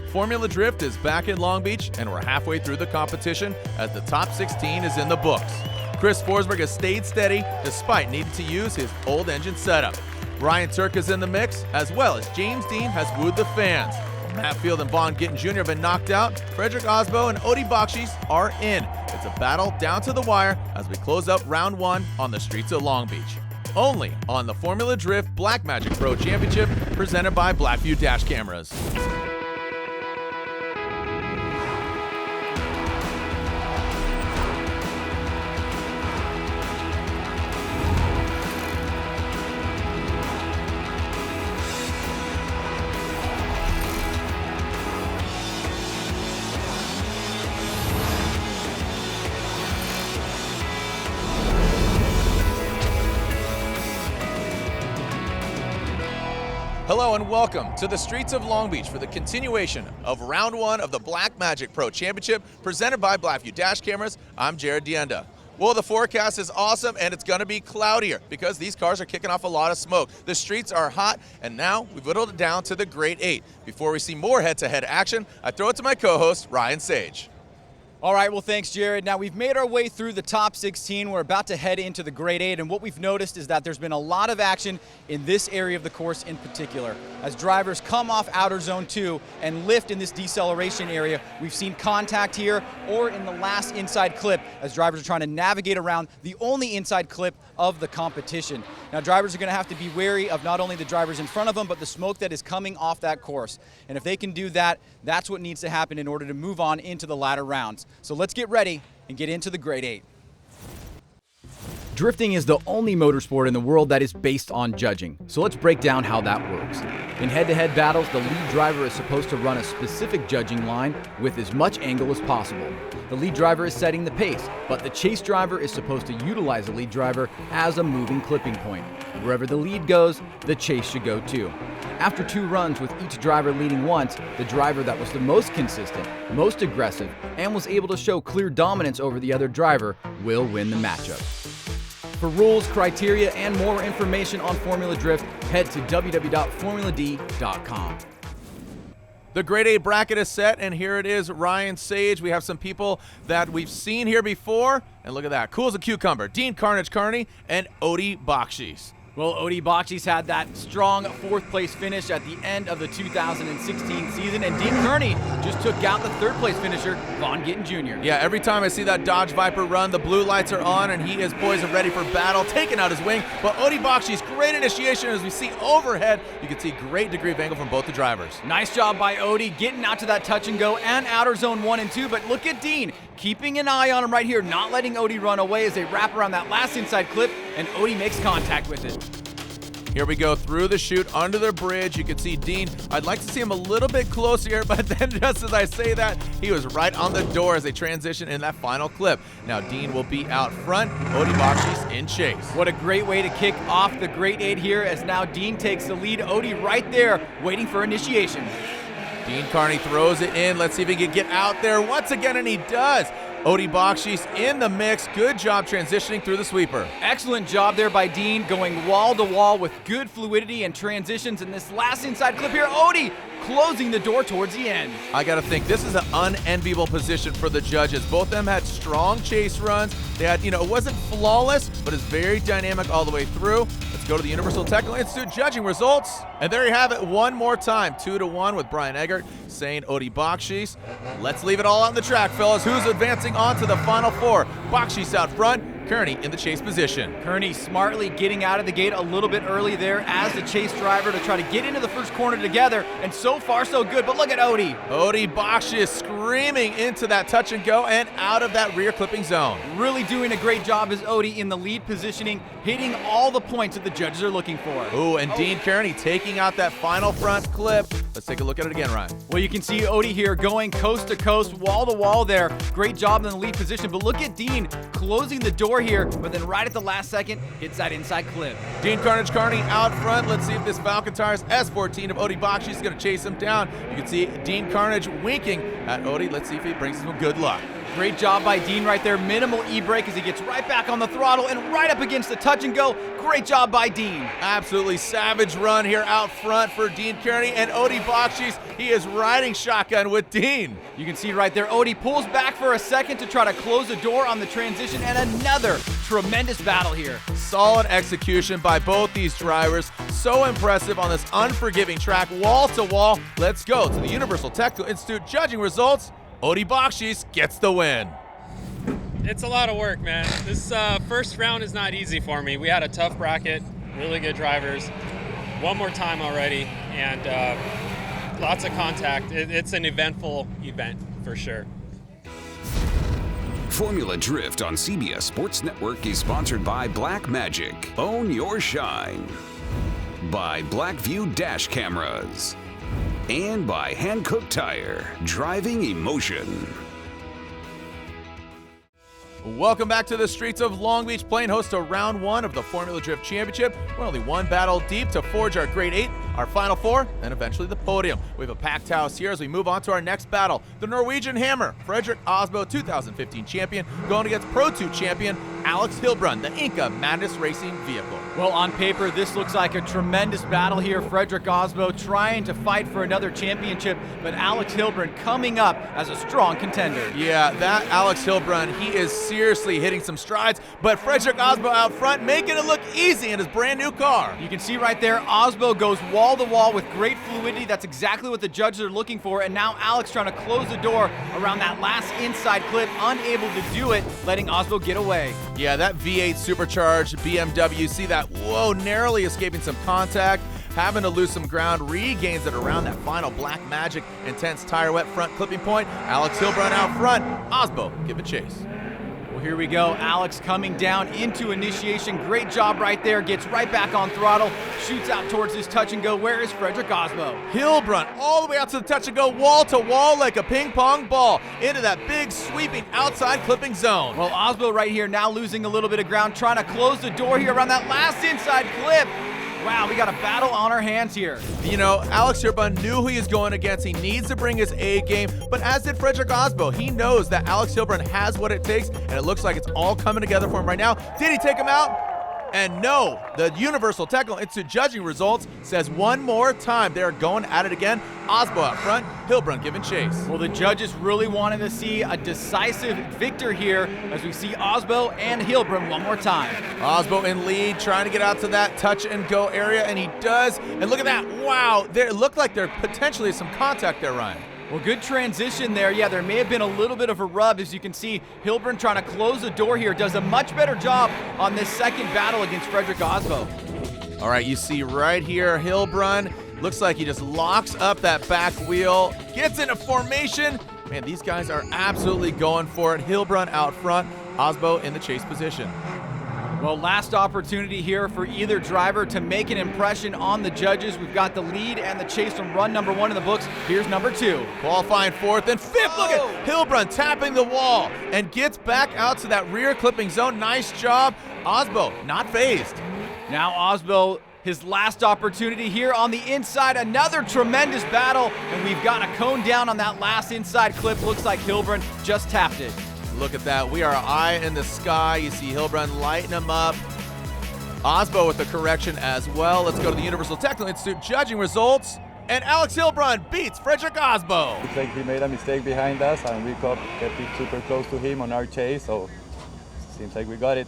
Formula Drift is back in Long Beach, and we're halfway through the competition as the top 16 is in the books. Chris Forsberg has stayed steady despite needing to use his old engine setup. Ryan Tuerck is in the mix, as well as James Deane has wooed the fans. Matt Field and Vaughn Gittin Jr. have been knocked out. Frederick Aasbo and Bakchis are in. It's a battle down to the wire as we close up round one on the streets of Long Beach. Only on the Formula Drift Blackmagic Pro Championship, presented by Blackview Dash Cameras. Hello and welcome to the streets of Long Beach for the continuation of round one of the Blackmagic Pro Championship presented by Blackview Dash Cameras. I'm Jared Deanda. Well, the forecast is awesome and it's going to be cloudier because these cars are kicking off a lot of smoke. The streets are hot and now we've whittled it down to the grade 8. Before we see more head-to-head action, I throw it to my co-host, Ryan Sage. All right, well, thanks, Jared. Now, we've made our way through the top 16. We're about to head into the grade 8, and what we've noticed is that there's been a lot of action in this area of the course in particular. As drivers come off outer zone 2 and lift in this deceleration area, we've seen contact here or in the last inside clip as drivers are trying to navigate around the only inside clip of the competition. Now, drivers are going to have to be wary of not only the drivers in front of them, but the smoke that is coming off that course. And if they can do that, that's what needs to happen in order to move on into the latter rounds. So let's get ready and get into the grade 8. Drifting is the only motorsport in the world that is based on judging. So let's break down how that works. In head-to-head battles, the lead driver is supposed to run a specific judging line with as much angle as possible. The lead driver is setting the pace, but the chase driver is supposed to utilize the lead driver as a moving clipping point. Wherever the lead goes, the chase should go too. After 2 runs with each driver leading once, the driver that was the most consistent, most aggressive, and was able to show clear dominance over the other driver will win the matchup. For rules, criteria, and more information on Formula Drift, head to www.formulad.com. The grade 8 bracket is set, and here it is, Ryan Sage. We have some people that we've seen here before, and look at that. Cool as a cucumber. Deane Kearney and Bakchis. Well, Bakchis had that strong 4th place finish at the end of the 2016 season, and Deane Kearney just took out the 3rd place finisher, Vaughn Gittin Jr. Yeah, every time I see that Dodge Viper run, the blue lights are on, and he is poised and ready for battle, taking out his wing. But Bakchis, great initiation as we see overhead. You can see great degree of angle from both the drivers. Nice job by getting out to that touch and go and outer zone 1 and 2, but look at Deane, keeping an eye on him right here, not letting run away as they wrap around that last inside clip, and makes contact with it. Here we go through the chute, under the bridge. You can see Deane. I'd like to see him a little bit closer here, but then just as I say that, he was right on the door as they transition in that final clip. Now Deane will be out front, Bakchis in chase. What a great way to kick off the grade 8 here as now Deane takes the lead. Right there, waiting for initiation. Deane Kearney throws it in. Let's see if he can get out there once again, and he does. Bakchis in the mix. Good job transitioning through the sweeper. Excellent job there by Deane, going wall to wall with good fluidity and transitions in this last inside clip here. Closing the door towards the end. I gotta think this is an unenviable position for the judges. Both of them had strong chase runs. They had, it wasn't flawless, but it's very dynamic all the way through. Let's go to the Universal Technical Institute judging results. And there you have it one more time, 2-1 with Brian Eggert saying Bakchis. Let's leave it all out on the track, fellas. Who's advancing on to the final 4? Bakchis out front, Kearney in the chase position. Kearney smartly getting out of the gate a little bit early there as the chase driver to try to get into the first corner together, and so far so good, but look at Bakchis screaming into that touch and go and out of that rear clipping zone. Really doing a great job as in the lead positioning, hitting all the points that the judges are looking for. And Deane Kearney taking out that final front clip. Let's take a look at it again, Ryan. Well, you can see here going coast to coast, wall to wall there. Great job in the lead position, but look at Deane closing the door here, but then right at the last second, hits that inside clip. Deane Kearney out front. Let's see if this Falcon Tires S14 of Bakchis is going to chase him down. You can see Deane Kearney winking at Let's see if he brings him good luck. Great job by Deane right there. Minimal e-brake as he gets right back on the throttle and right up against the touch and go. Great job by Deane. Absolutely savage run here out front for Deane Kearney, and Odie Bakchis, he is riding shotgun with Deane. You can see right there, Odie pulls back for a second to try to close the door on the transition, and another tremendous battle here. Solid execution by both these drivers. So impressive on this unforgiving track, wall to wall. Let's go to the Universal Technical Institute judging results. Odie Bakchis gets the win. It's a lot of work, man. This first round is not easy for me. We had a tough bracket, really good drivers. One more time already, and lots of contact. It's an eventful event for sure. Formula Drift on CBS Sports Network is sponsored by Black Magic. Own your shine. By Blackview Dash Cameras. And by Hankook Tire. Driving emotion. Welcome back to the streets of Long Beach, playing host to round one of the Formula Drift Championship. We're only one battle deep to forge our grade 8, our final 4, and eventually the podium. We have a packed house here as we move on to our next battle. The Norwegian Hammer, Fredrik Aasbo, 2015 champion, going against Pro 2 champion Alex Heilbrunn, the Inca Madness Racing vehicle. Well, on paper, this looks like a tremendous battle here. Fredrik Aasbo trying to fight for another championship, but Alex Heilbrunn coming up as a strong contender. Yeah, that Alex Heilbrunn, he is seriously hitting some strides, but Fredrik Aasbo out front making it look easy in his brand new car. You can see right there, Aasbo goes wall to wall with great fluidity. That's exactly what the judges are looking for, and now Alex trying to close the door around that last inside clip, unable to do it, letting Aasbo get away. Yeah, that V8 supercharged BMW, see that, whoa, narrowly escaping some contact, having to lose some ground, regains it around that final Black Magic intense tire wet front clipping point. Alex Heilbrunn out front, Aasbo give it chase. Well, here we go. Alex coming down into initiation. Great job right there. Gets right back on throttle. Shoots out towards his touch and go. Where is Fredrik Aasbo? Heilbrunn all the way out to the touch and go, wall to wall like a ping pong ball into that big sweeping outside clipping zone. Well, Aasbo right here now losing a little bit of ground, trying to close the door here around that last inside clip. Wow, we got a battle on our hands here. You know, Alex Heilbrunn knew who he was going against. He needs to bring his A game, but as did Fredrik Aasbo. He knows that Alex Heilbrunn has what it takes, and it looks like it's all coming together for him right now. Did he take him out? And no, the Universal Technical Institute judging results says one more time they're going at it again. Aasbo out front, Heilbrunn giving chase. Well, the judges really wanted to see a decisive victor here as we see Aasbo and Heilbrunn one more time. Aasbo in lead, trying to get out to that touch and go area, and he does. And look at that, wow, it looked like there potentially is some contact there, Ryan. Well, good transition there. Yeah, there may have been a little bit of a rub. As you can see, Heilbrunn trying to close the door here. Does a much better job on this second battle against Fredrik Aasbo. All right, you see right here, Heilbrunn looks like he just locks up that back wheel, gets into formation. Man, these guys are absolutely going for it. Heilbrunn out front, Aasbo in the chase position. Well, last opportunity here for either driver to make an impression on the judges. We've got the lead and the chase from run number 1 in the books. Here's number 2. Qualifying 4th and 5th. Look at Heilbrunn tapping the wall and gets back out to that rear clipping zone. Nice job. Aasbo not phased. Now Aasbo, his last opportunity here on the inside. Another tremendous battle, and we've got a cone down on that last inside clip. Looks like Heilbrunn just tapped it. Look at that. We are eye in the sky. You see Heilbrunn lighting him up. Aasbo with the correction as well. Let's go to the Universal Technical Institute judging results. And Alex Heilbrunn beats Fredrik Aasbo. Looks like he made a mistake behind us, and we kept it super close to him on our chase, so seems like we got it.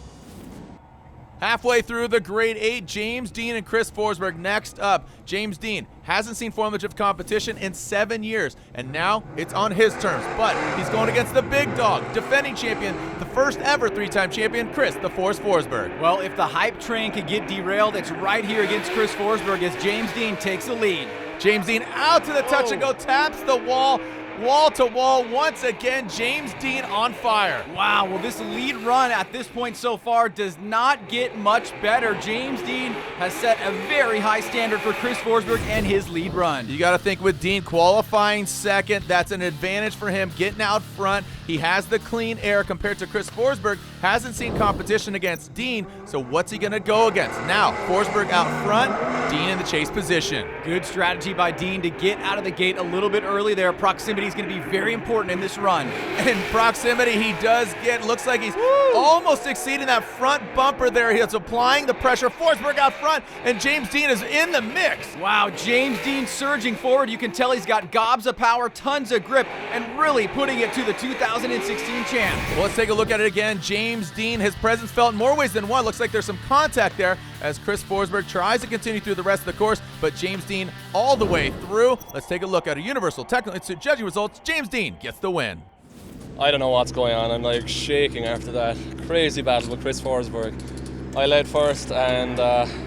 Halfway through the grade 8, James Deane and Chris Forsberg next up. James Deane hasn't seen Formula Drift competition in 7 years, and now it's on his terms. But he's going against the big dog, defending champion, the first ever 3-time champion, Chris the Force Forsberg. Well, if the hype train could get derailed, it's right here against Chris Forsberg as James Deane takes the lead. James Deane out to the touch and go, taps the wall. Wall to wall once again, James Deane on fire. Wow, well this lead run at this point so far does not get much better. James Deane has set a very high standard for Chris Forsberg and his lead run. You got to think with Deane qualifying second, that's an advantage for him getting out front. He has the clean air compared to Chris Forsberg. Hasn't seen competition against Deane, so what's he going to go against? Now, Forsberg out front, Deane in the chase position. Good strategy by Deane to get out of the gate a little bit early there. Proximity proximity is going to be very important in this run. In proximity, he does get, looks like he's almost exceeding that front bumper there. He's applying the pressure. Forsberg out front, and James Deane is in the mix. Wow, James Deane surging forward. You can tell he's got gobs of power, tons of grip, and really putting it to the 2016 champ. Well, let's take a look at it again. James Deane, his presence felt in more ways than one. Looks like there's some contact there as Chris Forsberg tries to continue through the rest of the course, but James Deane all the way through. Let's take a look at a Universal Technical Institute judging results. James Deane gets the win. I don't know what's going on. I'm like shaking after that crazy battle with Chris Forsberg. I led first and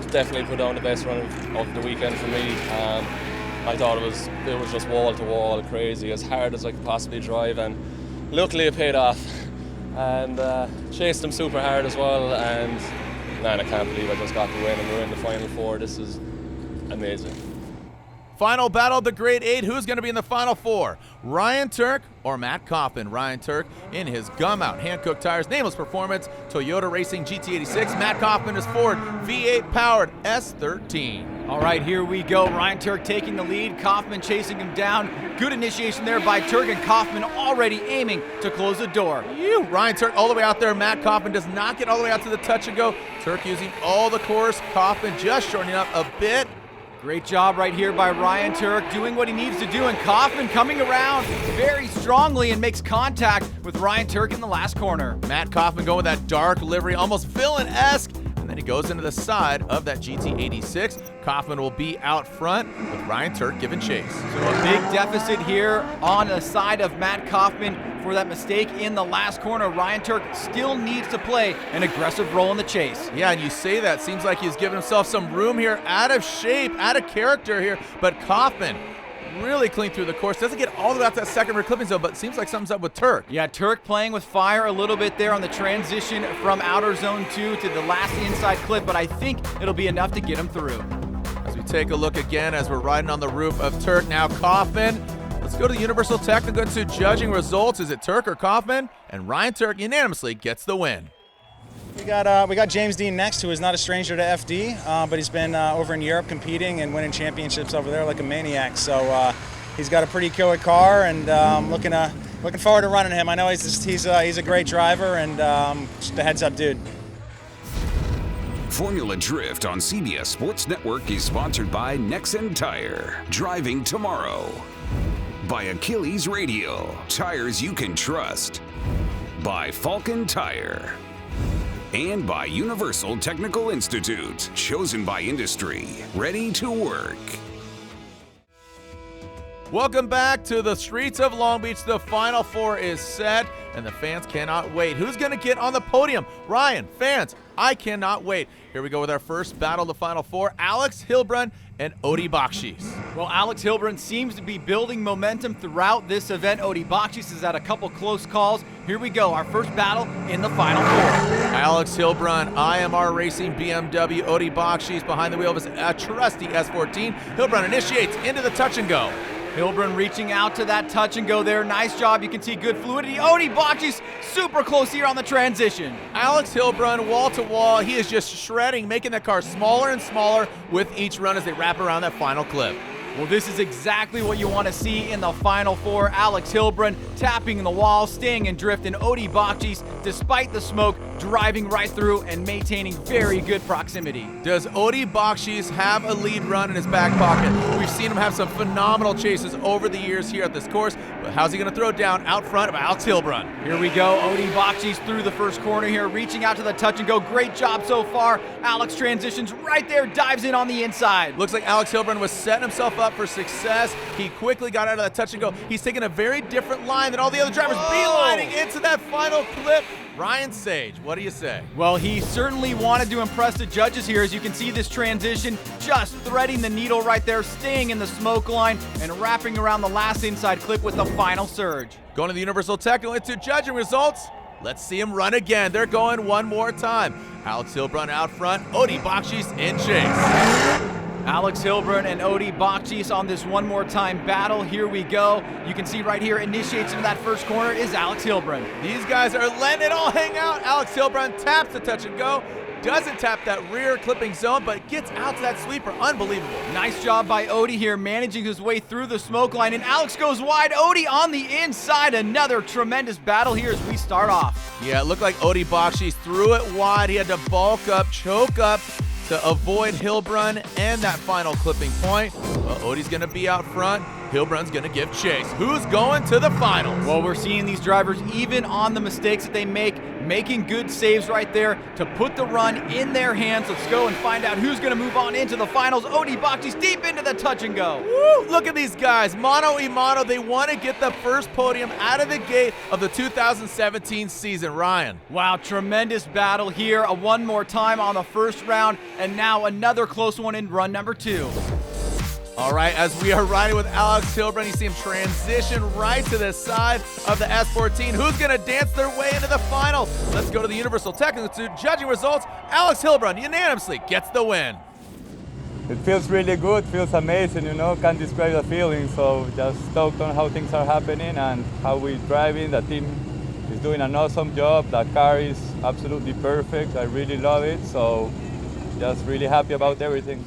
definitely put down the best run of the weekend for me. I thought it was just wall to wall, crazy, as hard as I could possibly drive, and luckily it paid off. And chased him super hard as well, and man, I can't believe I just got the win and we're in the Final Four. This is amazing. Final battle of the Grade 8. Who's going to be in the Final Four? Ryan Tuerck or Matt Coffman? Ryan Tuerck in his gum-out hand-cooked tires, nameless performance, Toyota Racing GT86. Matt Coffman is Ford V8 powered S13. All right, here we go. Ryan Tuerck taking the lead. Coffman chasing him down. Good initiation there by Tuerck, and Coffman already aiming to close the door. Ryan Tuerck all the way out there. Matt Coffman does not get all the way out to the touch and go. Tuerck using all the course. Coffman just shortening up a bit. Great job right here by Ryan Tuerck, doing what he needs to do, and Coffman coming around very strongly and makes contact with Ryan Tuerck in the last corner. Matt Coffman going with that dark livery, almost villain-esque, and then he goes into the side of that GT86. Coffman will be out front with Ryan Tuerck giving chase. So a big deficit here on the side of Matt Coffman for that mistake in the last corner. Ryan Tuerck still needs to play an aggressive role in the chase. Yeah, and you say that. Seems like he's giving himself some room here, out of shape, out of character here, but Coffman really clean through the course. Doesn't get all the way out that second rear clipping zone, but seems like something's up with Tuerck. Yeah, Tuerck playing with fire a little bit there on the transition from outer zone 2 to the last inside clip, but I think it'll be enough to get him through. As we take a look again as we're riding on the roof of Tuerck, now Coffman. Let's go to the Universal Technical Institute judging results. Is it Tuerck or Coffman? And Ryan Tuerck unanimously gets the win. We got James Deane next, who is not a stranger to FD, but he's been over in Europe competing and winning championships over there like a maniac. So he's got a pretty killer car, and looking forward to running him. I know he's a great driver, and just a heads up dude. Formula Drift on CBS Sports Network is sponsored by Nexen Tire. Driving tomorrow. By Achilles Radio. Tires you can trust. By Falcon Tire. And by Universal Technical Institute. Chosen by industry. Ready to work. Welcome back to the streets of Long Beach. The Final Four is set, and the fans cannot wait. Who's going to get on the podium? Ryan, fans, I cannot wait. Here we go with our first battle of the Final Four. Alex Heilbrunn and Odi Bakchis. Well, Alex Heilbrunn seems to be building momentum throughout this event. Odi Bakchis has had a couple close calls. Here we go, our first battle in the Final Four. Alex Heilbrunn, IMR Racing BMW. Odi Bakchis behind the wheel of his trusty S14. Heilbrunn initiates into the touch and go. Heilbrunn reaching out to that touch and go there. Nice job. You can see good fluidity. Odi Bakchis super close here on the transition. Alex Heilbrunn, wall to wall. He is just shredding, making that car smaller and smaller with each run as they wrap around that final clip. Well, this is exactly what you want to see in the Final Four. Alex Heilbrunn tapping the wall, staying in drift, and Odi Bakchis, despite the smoke, driving right through and maintaining very good proximity. Does Odi Bakchis have a lead run in his back pocket? We've seen him have some phenomenal chases over the years here at this course, but how's he going to throw it down out front of Alex Heilbrunn? Here we go, Odi Bakchis through the first corner here, reaching out to the touch and go. Great job so far. Alex transitions right there, dives in on the inside. Looks like Alex Heilbrunn was setting himself up for success. He quickly got out of that touch and go. He's taking a very different line than all the other drivers, beelining into that final clip. Ryan Sage, what do you say? Well, he certainly wanted to impress the judges here. As you can see, this transition just threading the needle right there, staying in the smoke line and wrapping around the last inside clip with the final surge. Going to the Universal Technical Institute judging results. Let's see him run again. They're going one more time. Alex Heilbrunn out front, Odi Bakchis in chase. Alex Heilbrunn and Odi Bakchis on this one more time battle. Here we go. You can see right here, initiates into that first corner is Alex Heilbrunn. These guys are letting it all hang out. Alex Heilbrunn taps the touch and go. doesn't tap that rear clipping zone, but gets out to that sweeper. Unbelievable. Nice job by Odie here, managing his way through the smoke line, and Alex goes wide. Odie on the inside. Another tremendous battle here as we start off. Yeah, it looked like Odie Bakchis threw it wide. He had to bulk up, choke up to avoid Heilbrunn and that final clipping point. Well, Odie's going to be out front. Heilbrunn's going to give chase. Who's going to the finals? Well, we're seeing these drivers, even on the mistakes that they make, making good saves right there to put the run in their hands. Let's go and find out who's going to move on into the finals. Odie Bakchis deep into the touch and go. Woo! Look at these guys. Mano y mano. They want to get the first podium out of the gate of the 2017 season. Ryan. Wow, tremendous battle here. One more time on the first round, and now another close one in run number 2. All right, as we are riding with Alex Heilbrunn, you see him transition right to the side of the S14. Who's going to dance their way into the finals? Let's go to the Universal Technical Institute. Judging results, Alex Heilbrunn unanimously gets the win. It feels really good, feels amazing, you know, can't describe the feeling. So just stoked on how things are happening and how we're driving. The team is doing an awesome job. The car is absolutely perfect. I really love it. So just really happy about everything.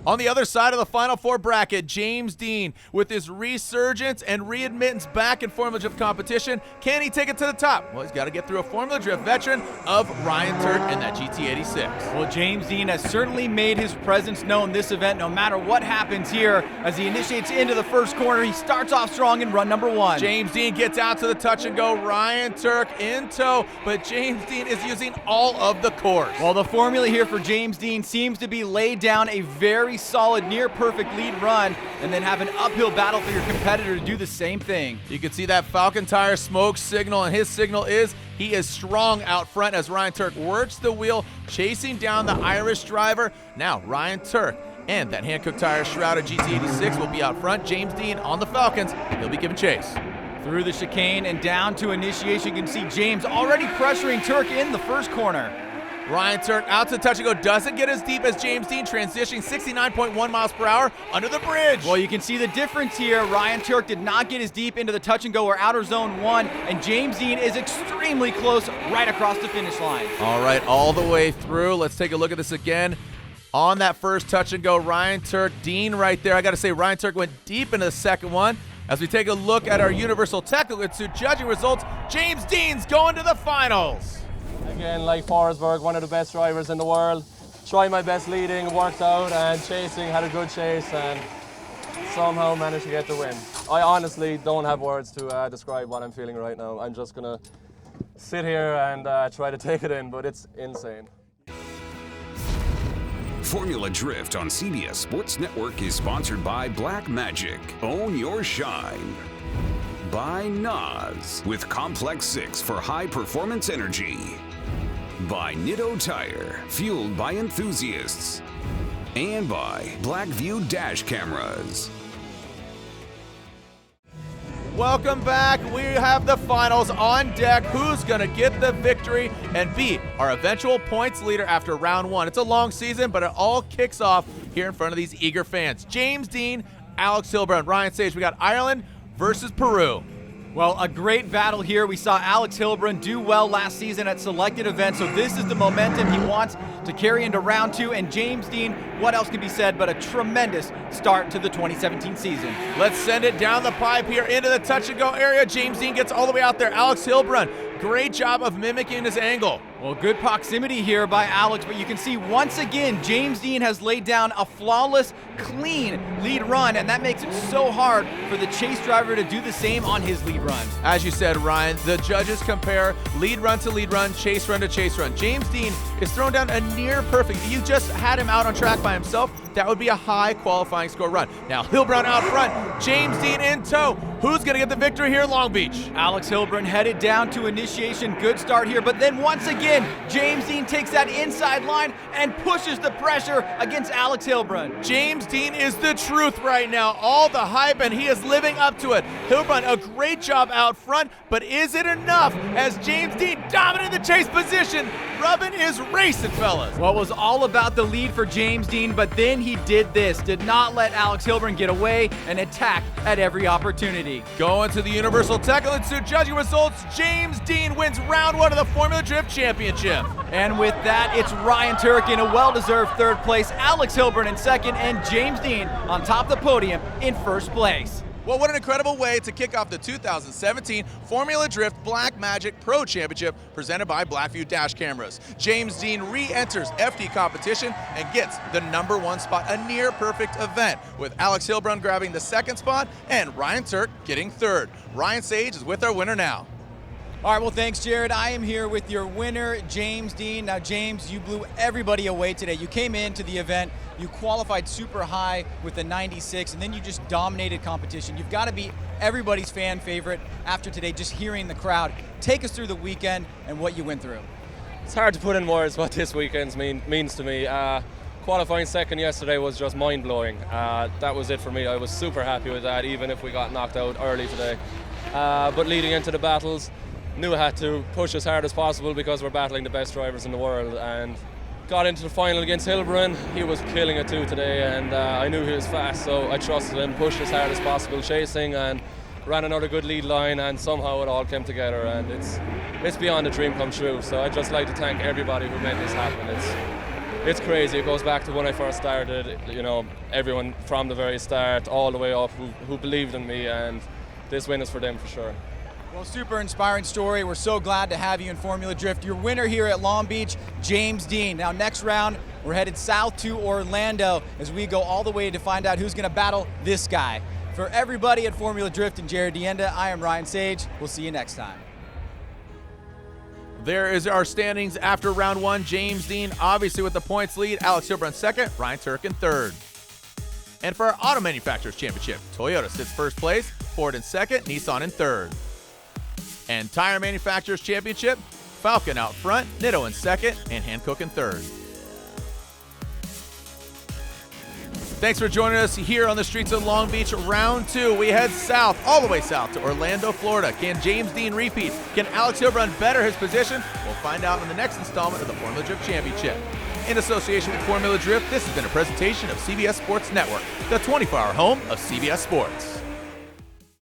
On the other side of the Final Four bracket, James Deane, with his resurgence and readmittance back in Formula Drift competition, can he take it to the top? Well, he's got to get through a Formula Drift veteran of Ryan Tuerck in that GT86. Well, James Deane has certainly made his presence known this event, no matter what happens here. As he initiates into the first corner, he starts off strong in run number 1. James Deane gets out to the touch and go. Ryan Tuerck in tow, but James Deane is using all of the course. Well, the formula here for James Deane seems to be laid down a very solid, near perfect lead run, and then have an uphill battle for your competitor to do the same thing. You can see that Falcon Tire smoke signal, and his signal is he is strong out front as Ryan Tuerck works the wheel, chasing down the Irish driver. Now Ryan Tuerck and that Hankook Tire shrouded GT86 will be out front. James Deane on the Falcons, he'll be giving chase. Through the chicane and down to initiation, you can see James already pressuring Tuerck in the first corner. Ryan Tuerck out to touch and go, doesn't get as deep as James Deane, transitioning 69.1 miles per hour under the bridge. Well, you can see the difference here. Ryan Tuerck did not get as deep into the touch and go or outer zone 1, and James Deane is extremely close right across the finish line. All right, all the way through. Let's take a look at this again. On that first touch and go, Ryan Tuerck, Deane right there. I got to say, Ryan Tuerck went deep into the second one. As we take a look at our Universal Technical Institute judging results, James Deane's going to the finals. Again, like Forsberg, one of the best drivers in the world. Tried my best leading, worked out, and chasing, had a good chase, and somehow managed to get the win. I honestly don't have words to describe what I'm feeling right now. I'm just gonna sit here and try to take it in, but it's insane. Formula Drift on CBS Sports Network is sponsored by Black Magic. Own your shine. By Nas, with Complex 6 for high performance energy. By Nitto Tire, fueled by enthusiasts. And by Blackview Dash Cameras. Welcome back. We have the finals on deck. Who's going to get the victory and be our eventual points leader after round 1? It's a long season, but it all kicks off here in front of these eager fans. James Deane, Alex Heilbrunn, Ryan Sage. We got Ireland versus Peru. Well, a great battle here. We saw Alex Heilbrunn do well last season at selected events, so this is the momentum he wants to carry into round 2. And James Deane, what else can be said but a tremendous start to the 2017 season. Let's send it down the pipe here into the touch-and-go area. James Deane gets all the way out there. Alex Heilbrunn, great job of mimicking his angle. Well, good proximity here by Alex, but you can see once again, James Deane has laid down a flawless, clean lead run, and that makes it so hard for the chase driver to do the same on his lead run. As you said, Ryan, the judges compare lead run to lead run, chase run to chase run. James Deane is throwing down a near perfect. If you just had him out on track by himself, that would be a high qualifying score run. Now, Heilbrunn out front, James Deane in tow. Who's going to get the victory here in Long Beach? Alex Heilbrunn headed down to initiation. Good start here, but then once again, James Deane takes that inside line and pushes the pressure against Alex Heilbrunn. James Deane is the truth right now. All the hype, and he is living up to it. Heilbrunn, a great job out front, but is it enough as James Deane dominating the chase position. Rubbin is racing, fellas. Well, it was all about the lead for James Deane, but then he did this. Did not let Alex Heilbrunn get away and attacked at every opportunity. Going to the Universal Technical Institute judging results, James Deane wins round 1 of the Formula Drift Championship. And with that, it's Ryan Tuerck in a well-deserved 3rd place, Alex Heilbrunn in 2nd, and James Deane on top of the podium in 1st place. Well, what an incredible way to kick off the 2017 Formula Drift Black Magic Pro Championship presented by Blackview Dash Cameras. James Deane re-enters FD competition and gets the #1 spot, a near-perfect event, with Alex Heilbrunn grabbing the 2nd spot and Ryan Tuerck getting 3rd. Ryan Sage is with our winner now. All right, well, thanks, Jared. I am here with your winner, James Deane. Now, James, you blew everybody away today. You came into the event, you qualified super high with a 96, and then you just dominated competition. You've got to be everybody's fan favorite after today, just hearing the crowd. Take us through the weekend and what you went through. It's hard to put in words what this weekend means to me. Qualifying 2nd yesterday was just mind-blowing. That was it for me. I was super happy with that, even if we got knocked out early today. But leading into the battles, knew I had to push as hard as possible because we're battling the best drivers in the world, and got into the final against Heilbrunn. He was killing it too today, and I knew he was fast, so I trusted him, pushed as hard as possible, chasing, and ran another good lead line, and somehow it all came together, and it's beyond a dream come true. So I'd just like to thank everybody who made this happen. It's crazy. It goes back to when I first started, you know, everyone from the very start all the way up who believed in me, and this win is for them for sure. Well, super inspiring story. We're so glad to have you in Formula Drift. Your winner here at Long Beach, James Deane. Now, next round, we're headed south to Orlando as we go all the way to find out who's going to battle this guy. For everybody at Formula Drift and Jared Dienda, I am Ryan Sage. We'll see you next time. There is our standings after round 1. James Deane obviously with the points lead. Alex Heilbrunn 2nd, Ryan Tuerck in 3rd. And for our Auto Manufacturers Championship, Toyota sits 1st place, Ford in 2nd, Nissan in 3rd. And Tire Manufacturers Championship, Falcon out front, Nitto in 2nd, and Hankook in 3rd. Thanks for joining us here on the streets of Long Beach. Round 2, we head south, all the way south to Orlando, Florida. Can James Deane repeat? Can Alex Heilbrunn better his position? We'll find out in the next installment of the Formula Drift Championship. In association with Formula Drift, this has been a presentation of CBS Sports Network, the 24-hour home of CBS Sports.